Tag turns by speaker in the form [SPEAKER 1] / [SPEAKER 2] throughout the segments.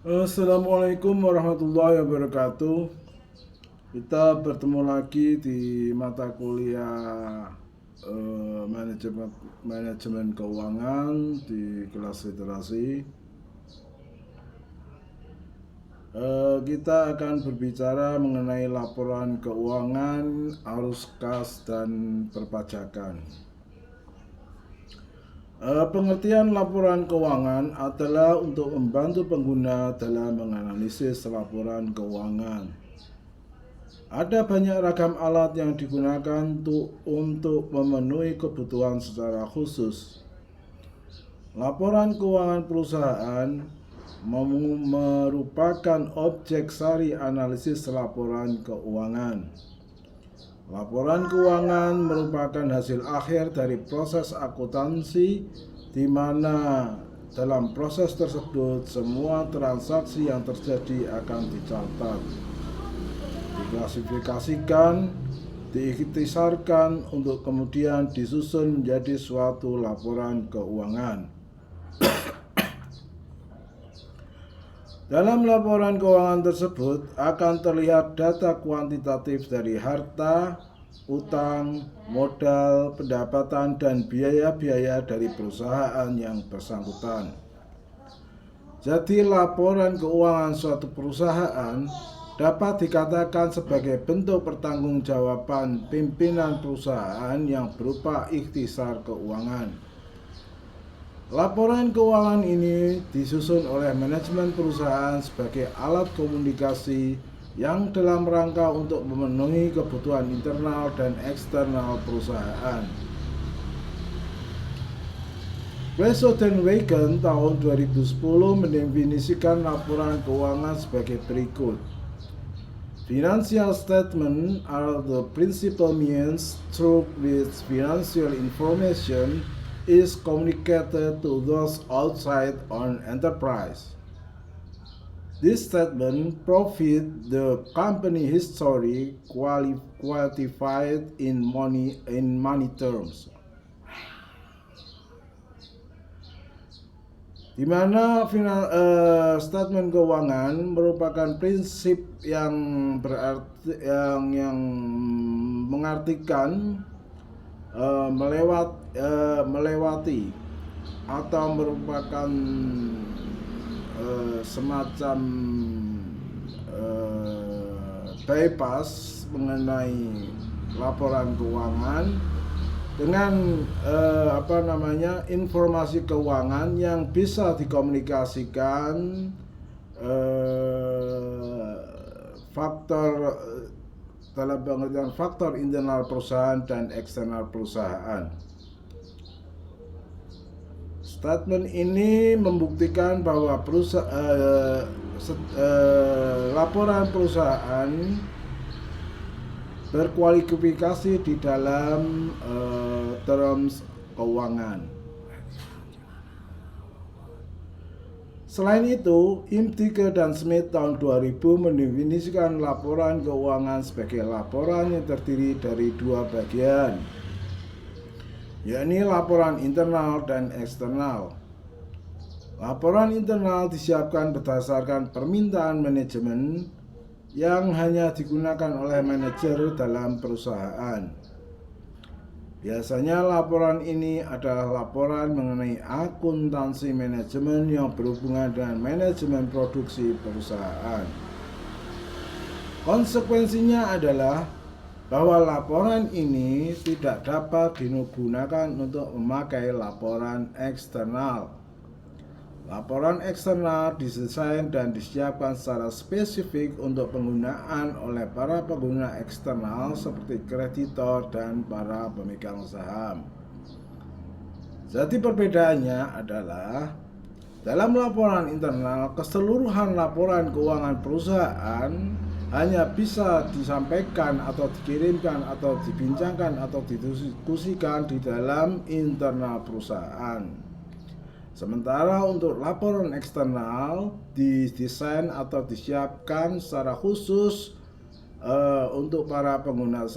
[SPEAKER 1] Assalamualaikum warahmatullahi wabarakatuh. Kita bertemu lagi di mata kuliah manajemen manajemen keuangan di kelas literasi. Kita akan berbicara mengenai laporan keuangan, arus kas, dan perpajakan. Pengertian laporan keuangan adalah untuk membantu pengguna dalam menganalisis laporan keuangan. Ada banyak ragam alat yang digunakan untuk memenuhi kebutuhan secara khusus. Laporan keuangan perusahaan merupakan objek sari analisis laporan keuangan. Laporan keuangan merupakan hasil akhir dari proses akuntansi, di mana dalam proses tersebut semua transaksi yang terjadi akan dicatat, diklasifikasikan, diikhtisarkan untuk kemudian disusun menjadi suatu laporan keuangan. Dalam laporan keuangan tersebut akan terlihat data kuantitatif dari harta, utang, modal, pendapatan, dan biaya-biaya dari perusahaan yang bersangkutan. Jadi laporan keuangan suatu perusahaan dapat dikatakan sebagai bentuk pertanggungjawaban pimpinan perusahaan yang berupa ikhtisar keuangan. Laporan keuangan ini disusun oleh manajemen perusahaan sebagai alat komunikasi yang dalam rangka untuk memenuhi kebutuhan internal dan eksternal perusahaan. Western tahun 2010 mendefinisikan laporan keuangan sebagai berikut. Financial statements are the principal means through which financial information is communicated to those outside an enterprise. This statement provides the company history quantified in money terms. Di mana statement keuangan merupakan prinsip yang berarti yang mengartikan melewati atau merupakan semacam bypass mengenai laporan keuangan dengan informasi keuangan yang bisa dikomunikasikan faktor dalam pengertian faktor internal perusahaan dan eksternal perusahaan. Statement ini membuktikan bahwa laporan perusahaan berkualifikasi di dalam terms keuangan. Selain itu, Imtike dan Smith tahun 2000 mendefinisikan laporan keuangan sebagai laporan yang terdiri dari dua bagian, yakni laporan internal dan eksternal. Laporan internal disiapkan berdasarkan permintaan manajemen yang hanya digunakan oleh manajer dalam perusahaan. Biasanya laporan ini adalah laporan mengenai akuntansi manajemen yang berhubungan dengan manajemen produksi perusahaan. Konsekuensinya adalah bahwa laporan ini tidak dapat digunakan untuk memakai laporan eksternal. Laporan eksternal didesain dan disiapkan secara spesifik untuk penggunaan oleh para pengguna eksternal seperti kreditor dan para pemegang saham. Jadi perbedaannya adalah dalam laporan internal, keseluruhan laporan keuangan perusahaan hanya bisa disampaikan atau dikirimkan atau dibincangkan atau didiskusikan di dalam internal perusahaan. Sementara untuk laporan eksternal didesain atau disiapkan secara khusus untuk para pengguna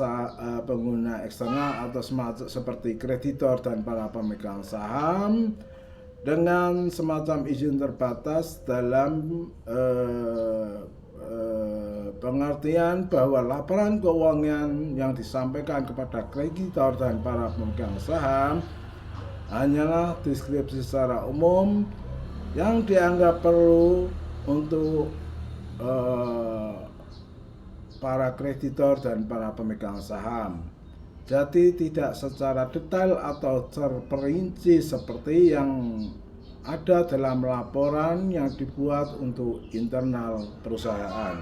[SPEAKER 1] eksternal atau seperti kreditor dan para pemegang saham, dengan semacam izin terbatas dalam pengertian bahwa laporan keuangan yang disampaikan kepada kreditor dan para pemegang saham hanyalah deskripsi secara umum yang dianggap perlu untuk para kreditor dan para pemegang saham. Jadi tidak secara detail atau terperinci seperti yang ada dalam laporan yang dibuat untuk internal perusahaan.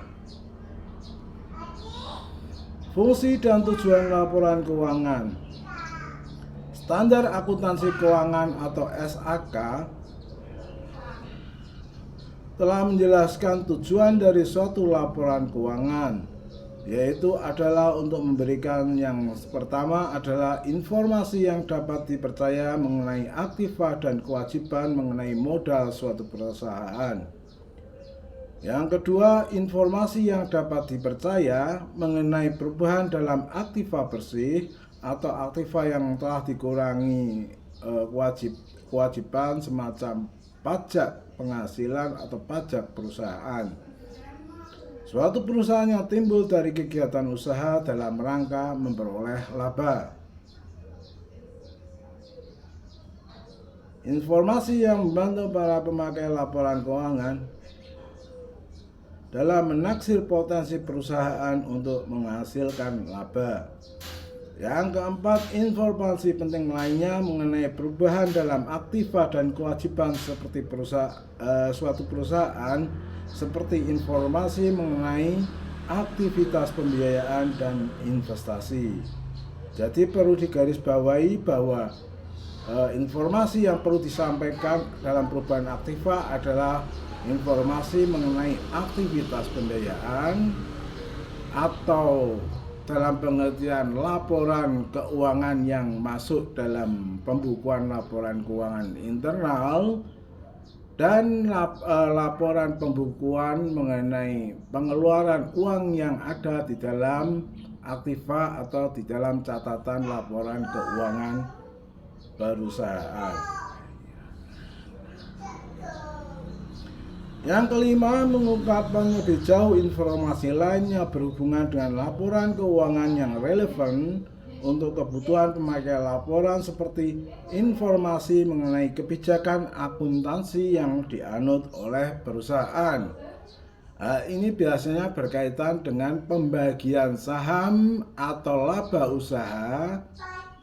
[SPEAKER 1] Fungsi dan tujuan laporan keuangan. Standar akuntansi keuangan atau SAK telah menjelaskan tujuan dari suatu laporan keuangan, yaitu adalah untuk memberikan yang pertama adalah informasi yang dapat dipercaya mengenai aktiva dan kewajiban mengenai modal suatu perusahaan. Yang kedua, informasi yang dapat dipercaya mengenai perubahan dalam aktiva bersih atau aktiva yang telah dikurangi kewajiban semacam pajak penghasilan atau pajak perusahaan. Suatu perusahaan yang timbul dari kegiatan usaha dalam rangka memperoleh laba. Informasi yang membantu para pemakai laporan keuangan dalam menaksir potensi perusahaan untuk menghasilkan laba. Yang keempat, informasi penting lainnya mengenai perubahan dalam aktiva dan kewajiban seperti suatu perusahaan, seperti informasi mengenai aktivitas pembiayaan dan investasi. Jadi perlu digarisbawahi bahwa informasi yang perlu disampaikan dalam perubahan aktiva adalah informasi mengenai aktivitas pembiayaan atau dalam pengertian laporan keuangan yang masuk dalam pembukuan laporan keuangan internal, dan laporan pembukuan mengenai pengeluaran uang yang ada di dalam aktiva atau di dalam catatan laporan keuangan perusahaan. Yang kelima, mengungkapkan lebih jauh informasi lainnya berhubungan dengan laporan keuangan yang relevan untuk kebutuhan pemakai laporan, seperti informasi mengenai kebijakan akuntansi yang dianut oleh perusahaan. Ini biasanya berkaitan dengan pembagian saham atau laba usaha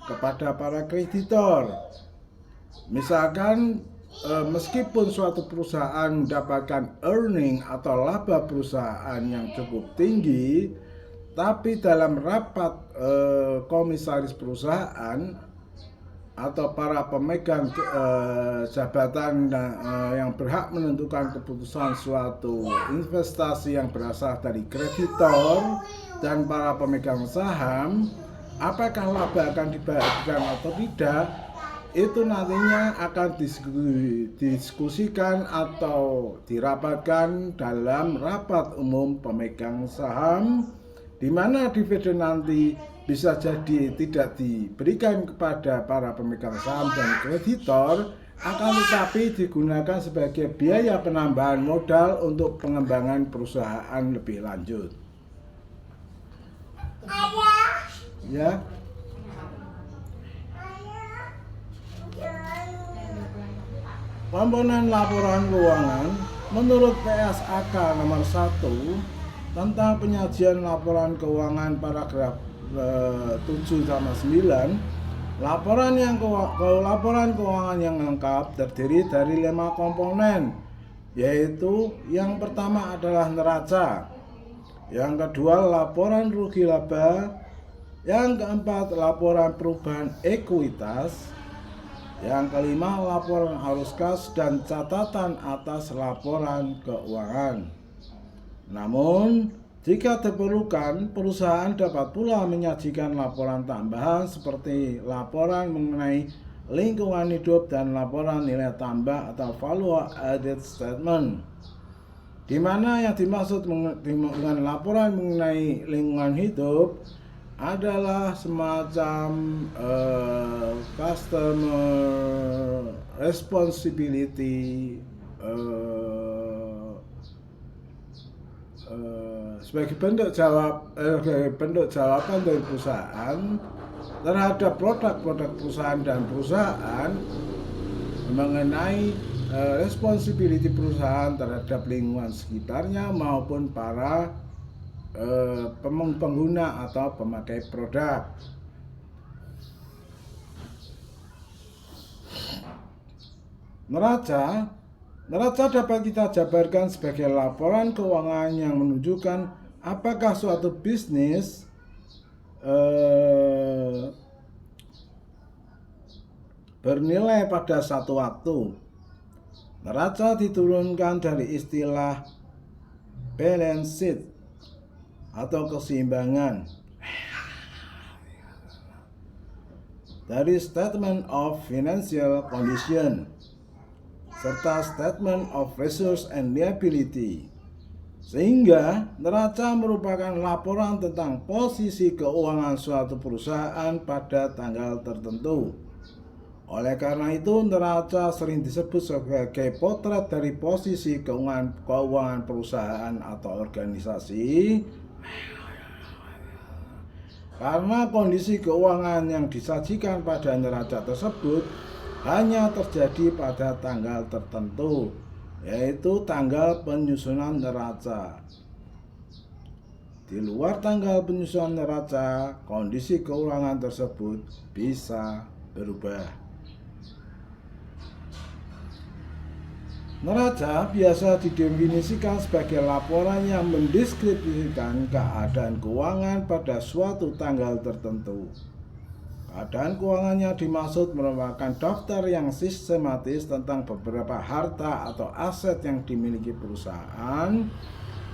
[SPEAKER 1] kepada para kreditor. Misalkan meskipun suatu perusahaan mendapatkan earning atau laba perusahaan yang cukup tinggi, tapi dalam rapat komisaris perusahaan atau para pemegang jabatan yang berhak menentukan keputusan suatu investasi yang berasal dari kreditor dan para pemegang saham, apakah laba akan dibagikan atau tidak, itu nantinya akan didiskusikan atau dirapatkan dalam rapat umum pemegang saham, di mana dividen nanti bisa jadi tidak diberikan kepada para pemegang saham dan kreditor, akan tetapi digunakan sebagai biaya penambahan modal untuk pengembangan perusahaan lebih lanjut. Ya. Komponen laporan keuangan menurut PSAK nomor 1 tentang penyajian laporan keuangan paragraf 7-9, laporan keuangan yang lengkap terdiri dari 5 komponen, yaitu yang pertama adalah neraca, yang kedua laporan rugi laba, yang keempat laporan perubahan ekuitas, yang kelima laporan arus kas dan catatan atas laporan keuangan. Namun jika diperlukan, perusahaan dapat pula menyajikan laporan tambahan seperti laporan mengenai lingkungan hidup dan laporan nilai tambah atau value added statement, di mana yang dimaksud dengan laporan mengenai lingkungan hidup adalah semacam customer responsibility sebagai bentuk jawaban dari perusahaan terhadap produk-produk perusahaan dan perusahaan mengenai responsibility perusahaan terhadap lingkungan sekitarnya maupun para pengguna atau pemakai produk. Neraca dapat kita jabarkan sebagai laporan keuangan yang menunjukkan apakah suatu bisnis bernilai pada satu waktu. Neraca diturunkan dari istilah balance sheet atau keseimbangan, dari statement of financial condition serta statement of resource and liability, sehingga neraca merupakan laporan tentang posisi keuangan suatu perusahaan pada tanggal tertentu. Oleh karena itu, neraca sering disebut sebagai potret dari posisi keuangan perusahaan atau organisasi, karena kondisi keuangan yang disajikan pada neraca tersebut hanya terjadi pada tanggal tertentu, yaitu tanggal penyusunan neraca. Di luar tanggal penyusunan neraca, kondisi keuangan tersebut bisa berubah. Neraca biasa didefinisikan sebagai laporan yang mendeskripsikan keadaan keuangan pada suatu tanggal tertentu. Keadaan keuangannya dimaksud merupakan daftar yang sistematis tentang beberapa harta atau aset yang dimiliki perusahaan,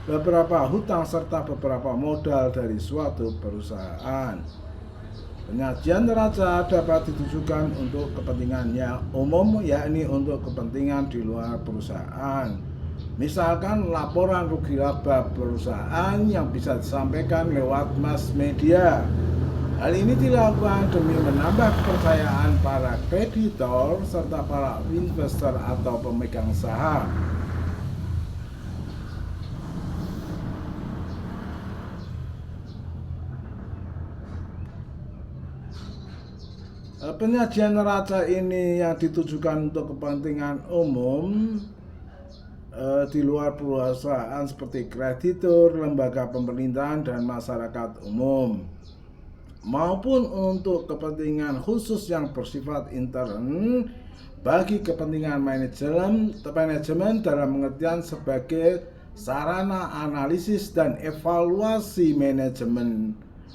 [SPEAKER 1] beberapa hutang serta beberapa modal dari suatu perusahaan. Penyajian neraca dapat ditujukan untuk kepentingan yang umum, yakni untuk kepentingan di luar perusahaan. Misalkan laporan rugi laba perusahaan yang bisa disampaikan lewat mass media. Hal ini dilakukan demi menambah kepercayaan para kreditor serta para investor atau pemegang saham. Penyajian neraca ini yang ditujukan untuk kepentingan umum di luar perusahaan seperti kreditur, lembaga pemerintahan, dan masyarakat umum, maupun untuk kepentingan khusus yang bersifat intern bagi kepentingan manajemen dalam pengertian sebagai sarana analisis dan evaluasi manajemen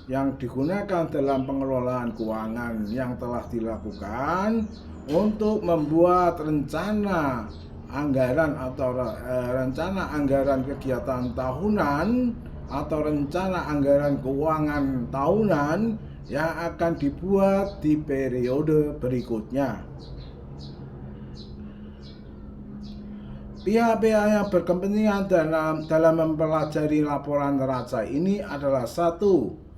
[SPEAKER 1] yang digunakan dalam pengelolaan keuangan yang telah dilakukan untuk membuat rencana anggaran atau rencana anggaran kegiatan tahunan atau rencana anggaran keuangan tahunan yang akan dibuat di periode berikutnya. Pihak-pihak yang berkepentingan dalam mempelajari laporan neraca ini adalah: 1.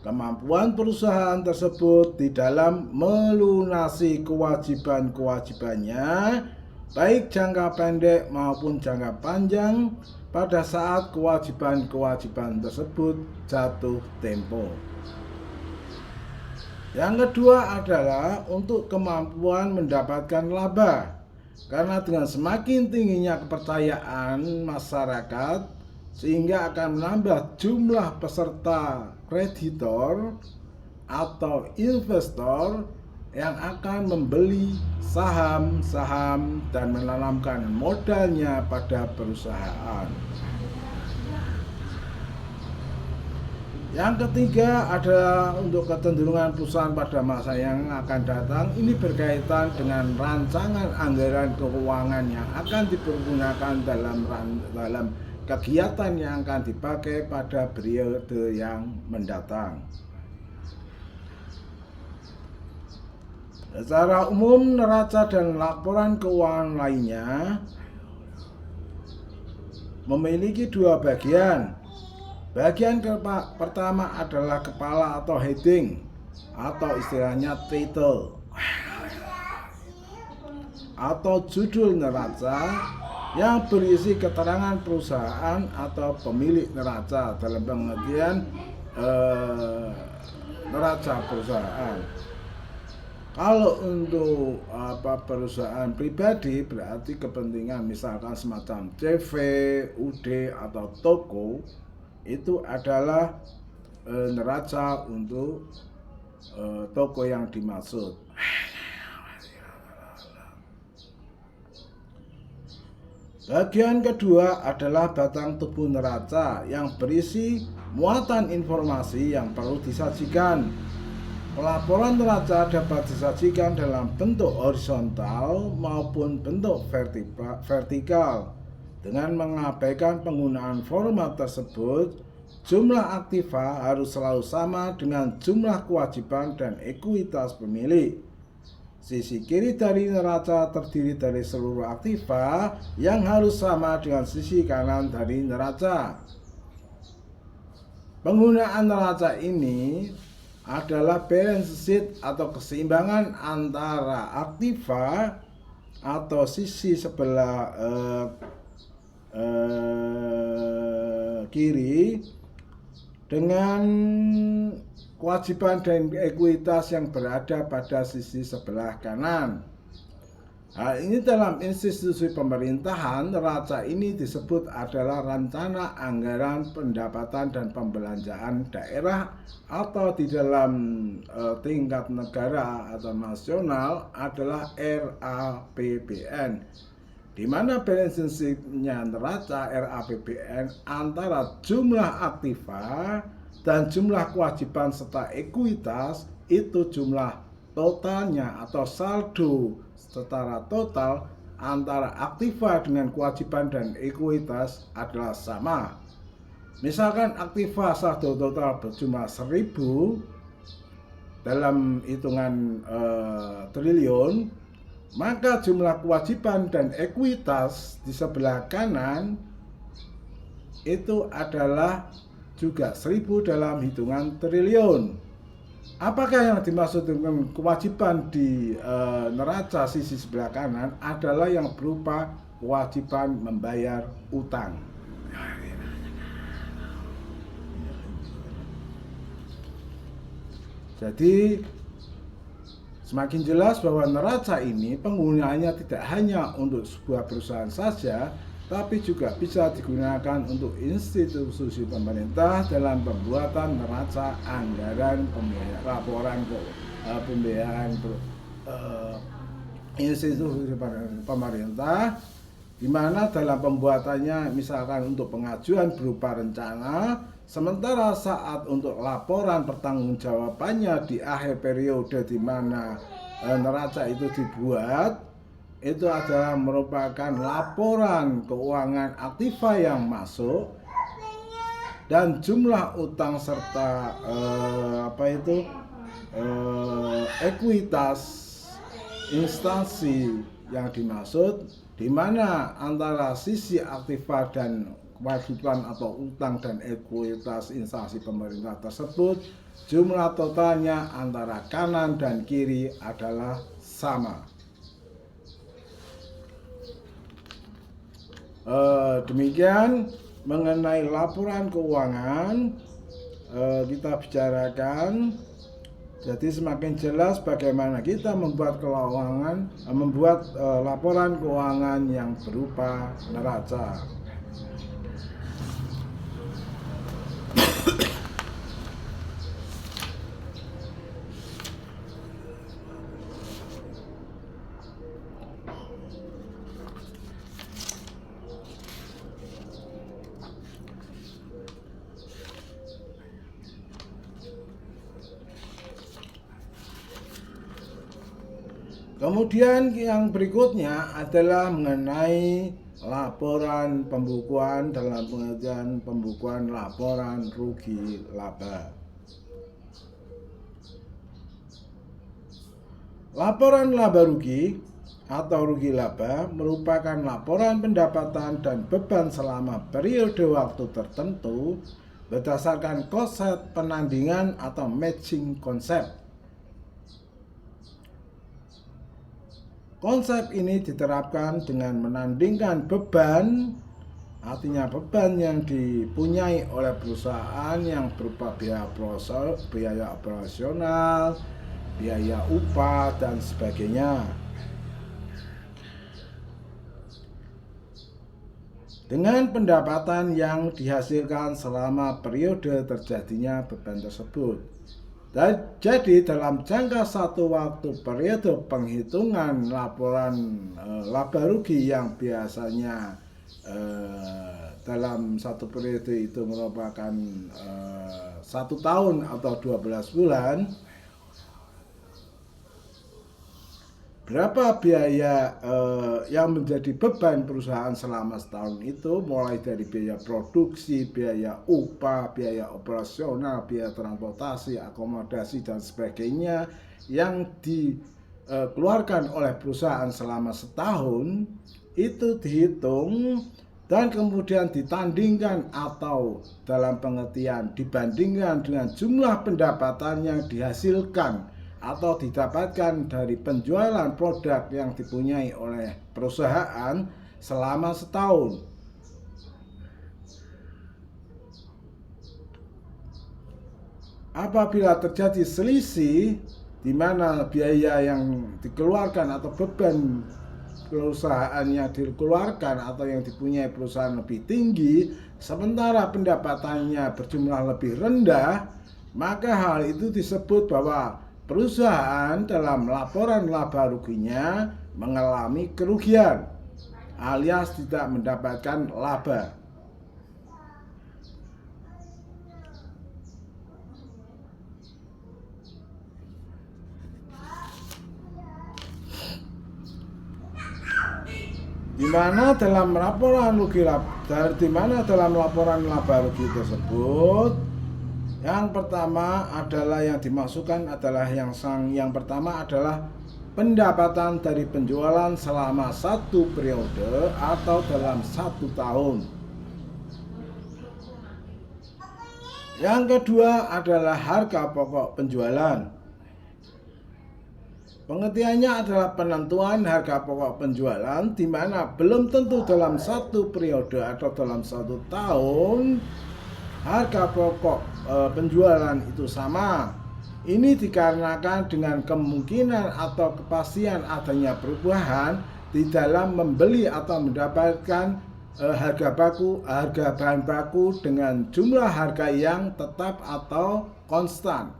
[SPEAKER 1] Kemampuan perusahaan tersebut di dalam melunasi kewajiban-kewajibannya, baik jangka pendek maupun jangka panjang, pada saat kewajiban-kewajiban tersebut jatuh tempo. Yang kedua adalah untuk kemampuan mendapatkan laba, karena dengan semakin tingginya kepercayaan masyarakat sehingga akan menambah jumlah peserta kreditor atau investor yang akan membeli saham-saham dan menanamkan modalnya pada perusahaan. Yang ketiga adalah untuk kecenderungan perusahaan pada masa yang akan datang. Ini berkaitan dengan rancangan anggaran keuangan yang akan dipergunakan dalam kegiatan yang akan dipakai pada periode yang mendatang. Secara umum, neraca dan laporan keuangan lainnya memiliki dua bagian. Bagian pertama adalah kepala atau heading atau istilahnya title atau judul neraca yang berisi keterangan perusahaan atau pemilik neraca dalam pengertian neraca perusahaan. Kalau untuk perusahaan pribadi berarti kepentingan misalkan semacam CV, UD atau toko itu adalah neraca untuk toko yang dimaksud. Bagian kedua adalah batang tubuh neraca yang berisi muatan informasi yang perlu disajikan. Pelaporan neraca dapat disajikan dalam bentuk horizontal maupun bentuk vertikal. Dengan mengabaikan penggunaan format tersebut, jumlah aktiva harus selalu sama dengan jumlah kewajiban dan ekuitas pemilik. Sisi kiri dari neraca terdiri dari seluruh aktiva yang harus sama dengan sisi kanan dari neraca. Penggunaan neraca ini adalah balance sheet atau keseimbangan antara aktiva atau sisi sebelah kiri dengan kewajiban dan ekuitas yang berada pada sisi sebelah kanan. Hal ini dalam institusi pemerintahan, neraca ini disebut adalah rencana anggaran pendapatan dan pembelanjaan daerah atau di dalam tingkat negara atau nasional adalah RAPBN, di mana balance sheet-nya neraca RAPBN antara jumlah aktiva dan jumlah kewajiban serta ekuitas itu jumlah totalnya atau saldo secara total antara aktiva dengan kewajiban dan ekuitas adalah sama. Misalkan aktiva saldo total berjumlah 1.000 dalam hitungan triliun, maka jumlah kewajiban dan ekuitas di sebelah kanan itu adalah juga 1.000 dalam hitungan triliun. Apakah yang dimaksud dengan kewajiban di neraca sisi sebelah kanan adalah yang berupa kewajiban membayar utang. Jadi semakin jelas bahwa neraca ini penggunaannya tidak hanya untuk sebuah perusahaan saja, tapi juga bisa digunakan untuk institusi pemerintah dalam pembuatan neraca anggaran laporan pembiayaan institusi pemerintah, di mana dalam pembuatannya misalkan untuk pengajuan berupa rencana, sementara saat untuk laporan pertanggungjawabannya di akhir periode di mana neraca itu dibuat, itu adalah merupakan laporan keuangan aktiva yang masuk dan jumlah utang serta ekuitas instansi yang dimaksud, di mana antara sisi aktiva dan kewajiban atau utang dan ekuitas instansi pemerintah tersebut jumlah totalnya antara kanan dan kiri adalah sama. Demikian mengenai laporan keuangan kita bicarakan. Jadi semakin jelas bagaimana kita membuat laporan keuangan yang berupa neraca. Kemudian yang berikutnya adalah mengenai laporan pembukuan dalam pengertian pembukuan laporan rugi laba. Laporan laba rugi atau rugi laba merupakan laporan pendapatan dan beban selama periode waktu tertentu berdasarkan konsep penandingan atau matching konsep. Konsep ini diterapkan dengan menandingkan beban, artinya beban yang dipunyai oleh perusahaan yang berupa biaya operasional, biaya upah, dan sebagainya, dengan pendapatan yang dihasilkan selama periode terjadinya beban tersebut. Jadi dalam jangka satu waktu periode penghitungan laporan laba rugi yang biasanya dalam satu periode itu merupakan 1 tahun atau 12 bulan, berapa biaya yang menjadi beban perusahaan selama setahun itu, mulai dari biaya produksi, biaya upah, biaya operasional, biaya transportasi, akomodasi, dan sebagainya yang dikeluarkan oleh perusahaan selama setahun, itu dihitung dan kemudian ditandingkan atau dalam pengertian dibandingkan dengan jumlah pendapatan yang dihasilkan atau didapatkan dari penjualan produk yang dipunyai oleh perusahaan selama setahun. Apabila terjadi selisih di mana biaya yang dikeluarkan atau beban perusahaan yang dikeluarkan atau yang dipunyai perusahaan lebih tinggi, sementara pendapatannya berjumlah lebih rendah, maka hal itu disebut bahwa perusahaan dalam laporan laba ruginya mengalami kerugian alias tidak mendapatkan laba. Di mana dalam laporan laba rugi tersebut, yang pertama adalah yang dimasukkan adalah yang pertama adalah pendapatan dari penjualan selama satu periode atau dalam 1 tahun. Yang kedua adalah harga pokok penjualan. Pengertiannya adalah penentuan harga pokok penjualan di mana belum tentu dalam satu periode atau dalam 1 tahun harga pokok penjualan itu sama. Ini dikarenakan dengan kemungkinan atau kepastian adanya perubahan di dalam membeli atau mendapatkan harga bahan baku dengan jumlah harga yang tetap atau konstan.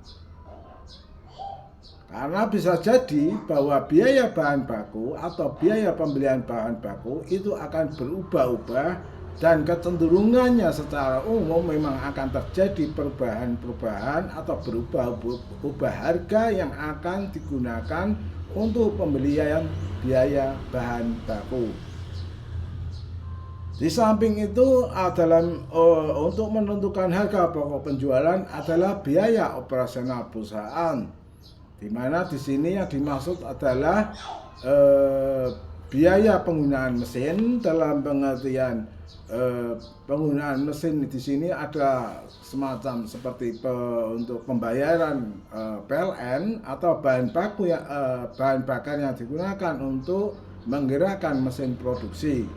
[SPEAKER 1] Karena bisa jadi bahwa biaya bahan baku atau biaya pembelian bahan baku itu akan berubah-ubah, dan kecenderungannya secara umum memang akan terjadi perubahan-perubahan atau berubah harga yang akan digunakan untuk pembelian biaya bahan baku. Di samping itu untuk menentukan harga pokok penjualan adalah biaya operasional perusahaan, di mana di sini yang dimaksud adalah biaya penggunaan mesin. Dalam pengertian penggunaan mesin di sini ada semacam seperti untuk pembayaran PLN atau bahan bakar yang digunakan untuk menggerakkan mesin produksi.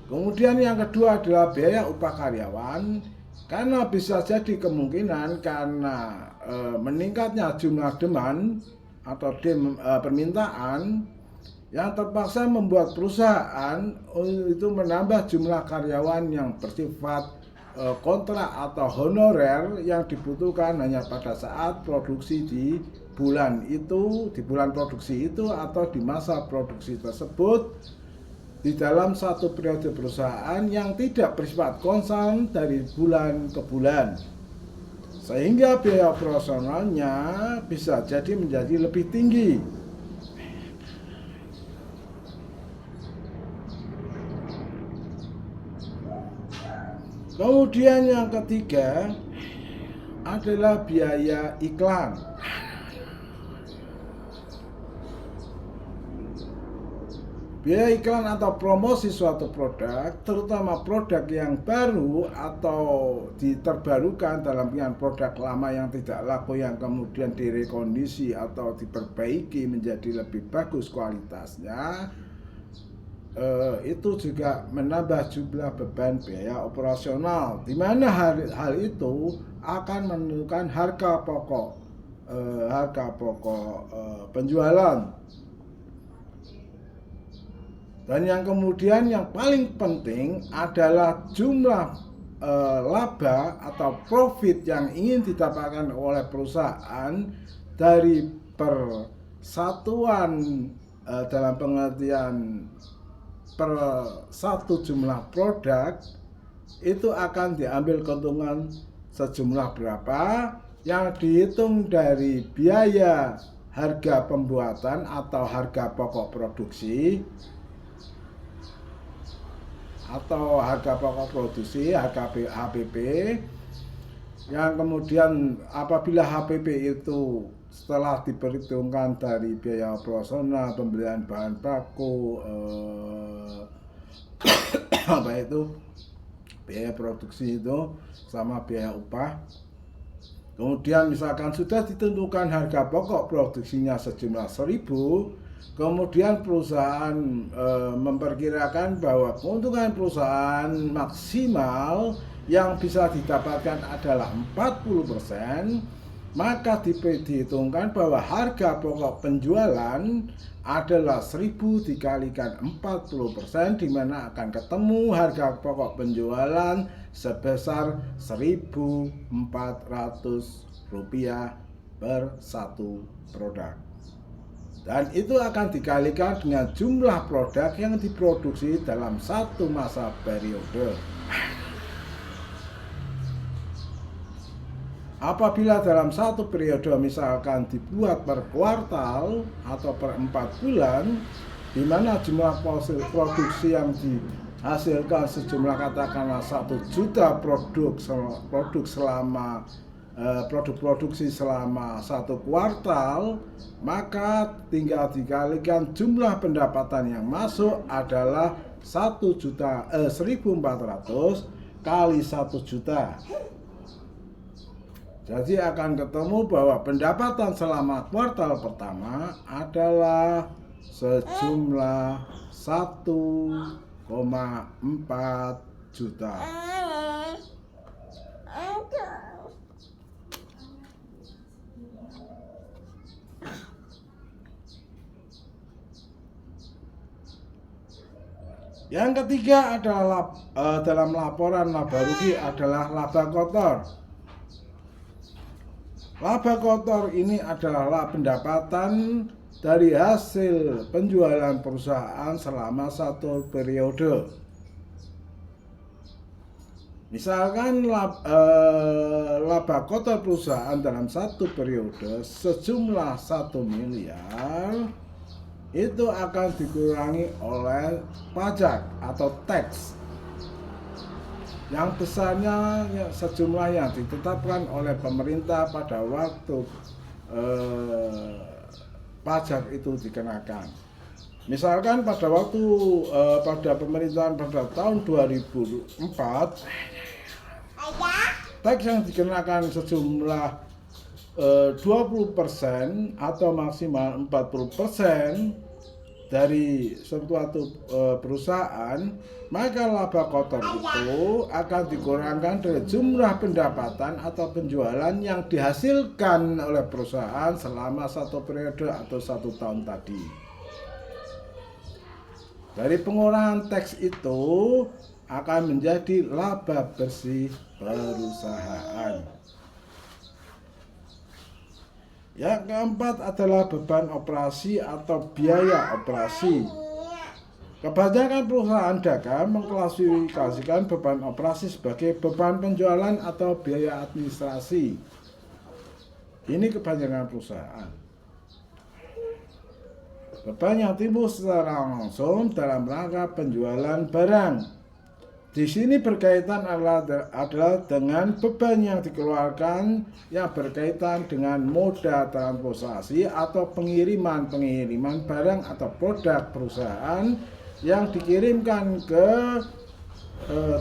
[SPEAKER 1] Kemudian yang kedua adalah biaya upah karyawan, karena bisa jadi kemungkinan karena meningkatnya jumlah demand atau permintaan yang terpaksa membuat perusahaan itu menambah jumlah karyawan yang bersifat kontrak atau honorer yang dibutuhkan hanya pada saat produksi di bulan produksi itu atau di masa produksi tersebut di dalam satu periode perusahaan yang tidak bersifat konstan dari bulan ke bulan, sehingga biaya operasionalnya bisa jadi menjadi lebih tinggi. Kemudian yang ketiga adalah biaya iklan. Biaya iklan atau promosi suatu produk, terutama produk yang baru atau diterbarukan dalam pilihan produk lama yang tidak laku yang kemudian direkondisi atau diperbaiki menjadi lebih bagus kualitasnya, itu juga menambah jumlah beban biaya operasional, di mana hal itu akan menentukan harga pokok penjualan. Dan yang kemudian yang paling penting adalah jumlah laba atau profit yang ingin didapatkan oleh perusahaan dari persatuan, dalam pengertian per satu jumlah produk itu akan diambil keuntungan sejumlah berapa yang dihitung dari biaya harga pembuatan atau harga pokok produksi harga HPP, yang kemudian apabila HPP itu setelah diperhitungkan dari biaya operasional, pembelian bahan baku, biaya produksi itu sama biaya upah. Kemudian misalkan sudah ditentukan harga pokok produksinya sejumlah 1.000, kemudian perusahaan memperkirakan bahwa keuntungan perusahaan maksimal yang bisa didapatkan adalah 40%, maka dihitungkan bahwa harga pokok penjualan adalah 1.000 dikalikan 40%, di mana akan ketemu harga pokok penjualan sebesar Rp1.400 per satu produk. Dan itu akan dikalikan dengan jumlah produk yang diproduksi dalam satu masa periode. Apabila dalam satu periode misalkan dibuat per kuartal atau per 4 bulan, di mana jumlah produksi yang dihasilkan sejumlah katakanlah 1 juta produk selama produk produksi selama 1 kuartal, maka tinggal dikalikan jumlah pendapatan yang masuk adalah 1.400 kali 1 juta. Jadi akan ketemu bahwa pendapatan selama kuartal pertama adalah sejumlah 1,4 juta. Yang ketiga adalah dalam laporan laba rugi adalah laba kotor. Laba kotor ini adalah pendapatan dari hasil penjualan perusahaan selama 1 periode. Misalkan laba kotor perusahaan dalam 1 periode sejumlah 1 miliar, itu akan dikurangi oleh pajak atau tax yang besarnya sejumlah yang ditetapkan oleh pemerintah pada waktu pajak itu dikenakan. Misalkan pada waktu pada pemerintahan pada tahun 2004, tax yang dikenakan sejumlah 20% atau maksimal 40% dari suatu perusahaan, maka laba kotor itu akan dikurangkan dari jumlah pendapatan atau penjualan yang dihasilkan oleh perusahaan selama 1 periode atau 1 tahun tadi. Dari pengurangan tax itu akan menjadi laba bersih perusahaan. Yang keempat adalah beban operasi atau biaya operasi. Kebanyakan perusahaan dagang mengklasifikasikan beban operasi sebagai beban penjualan atau biaya administrasi. Ini kebanyakan perusahaan. Beban yang timbul secara langsung dalam rangka penjualan barang. Di sini berkaitan adalah dengan beban yang dikeluarkan yang berkaitan dengan moda transportasi atau pengiriman barang atau produk perusahaan yang dikirimkan ke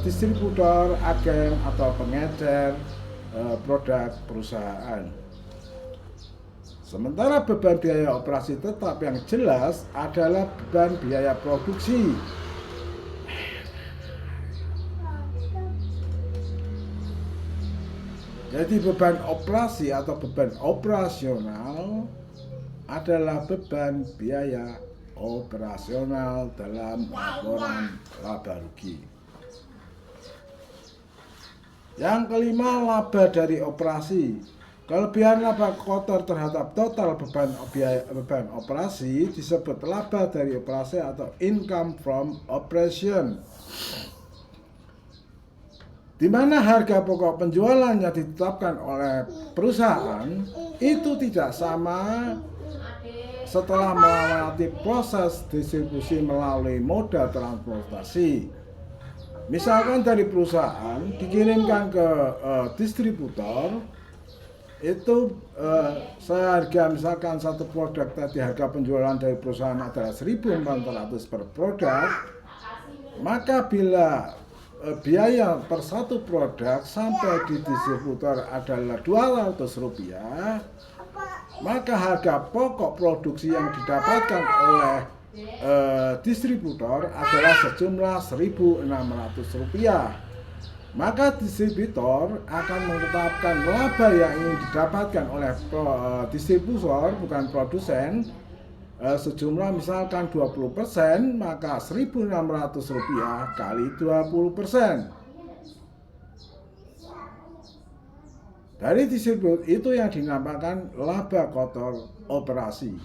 [SPEAKER 1] distributor, agen atau pengecer produk perusahaan. Sementara beban biaya operasi tetap yang jelas adalah beban biaya produksi. Jadi beban operasi atau beban operasional adalah beban biaya operasional dalam laporan laba rugi. Yang kelima, laba dari operasi. Kelebihan laba kotor terhadap total beban operasi disebut laba dari operasi atau income from operation, di mana harga pokok penjualan yang ditetapkan oleh perusahaan itu tidak sama setelah melewati proses distribusi melalui moda transportasi. Misalkan dari perusahaan dikirimkan ke distributor, itu seharga misalkan satu produk tadi harga penjualan dari perusahaan adalah 1.400 per produk, maka bila biaya per satu produk sampai di distributor adalah Rp200, maka harga pokok produksi yang didapatkan oleh distributor adalah sejumlah Rp1.600. Maka distributor akan menetapkan laba yang ingin didapatkan oleh distributor, bukan produsen, sejumlah misalkan 20%, maka Rp1.600 kali 20%. Dari distributor itu yang dinamakan laba kotor operasi.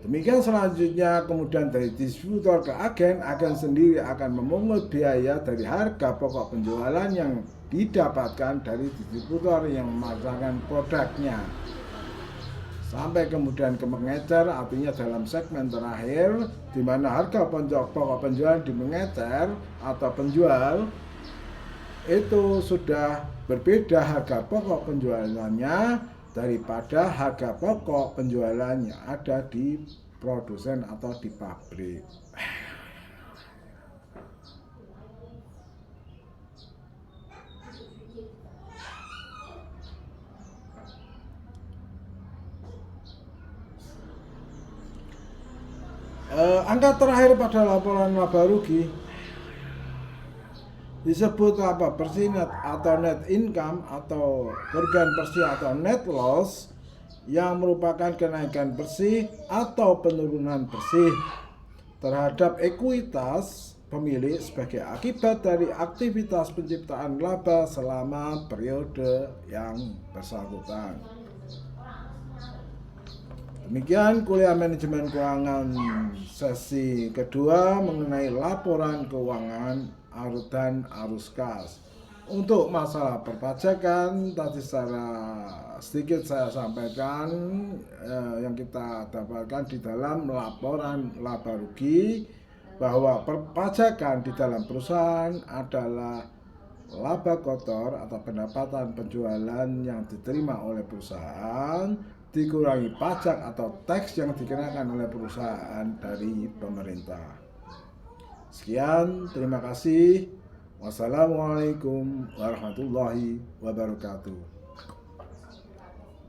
[SPEAKER 1] Demikian selanjutnya, kemudian dari distributor ke agen sendiri akan memungut biaya dari harga pokok penjualan yang didapatkan dari distributor yang memasarkan produknya. Sampai kemudian ke pengecer, artinya dalam segmen terakhir, di mana harga pokok penjualan di pengecer atau penjual itu sudah berbeda harga pokok penjualannya daripada harga pokok penjualan yang ada di produsen atau di pabrik. Angka terakhir pada laporan laba rugi disebut laba bersih net atau net income atau kerugian bersih atau net loss, yang merupakan kenaikan bersih atau penurunan bersih terhadap ekuitas pemilik sebagai akibat dari aktivitas penciptaan laba selama periode yang bersangkutan. Demikian kuliah manajemen keuangan sesi kedua mengenai laporan keuangan dan arus kas. Untuk masalah perpajakan tadi secara sedikit saya sampaikan yang kita dapatkan di dalam laporan laba rugi, bahwa perpajakan di dalam perusahaan adalah laba kotor atau pendapatan penjualan yang diterima oleh perusahaan dikurangi pajak atau tax yang dikenakan oleh perusahaan dari pemerintah. Sekian, terima kasih. Wassalamualaikum warahmatullahi wabarakatuh.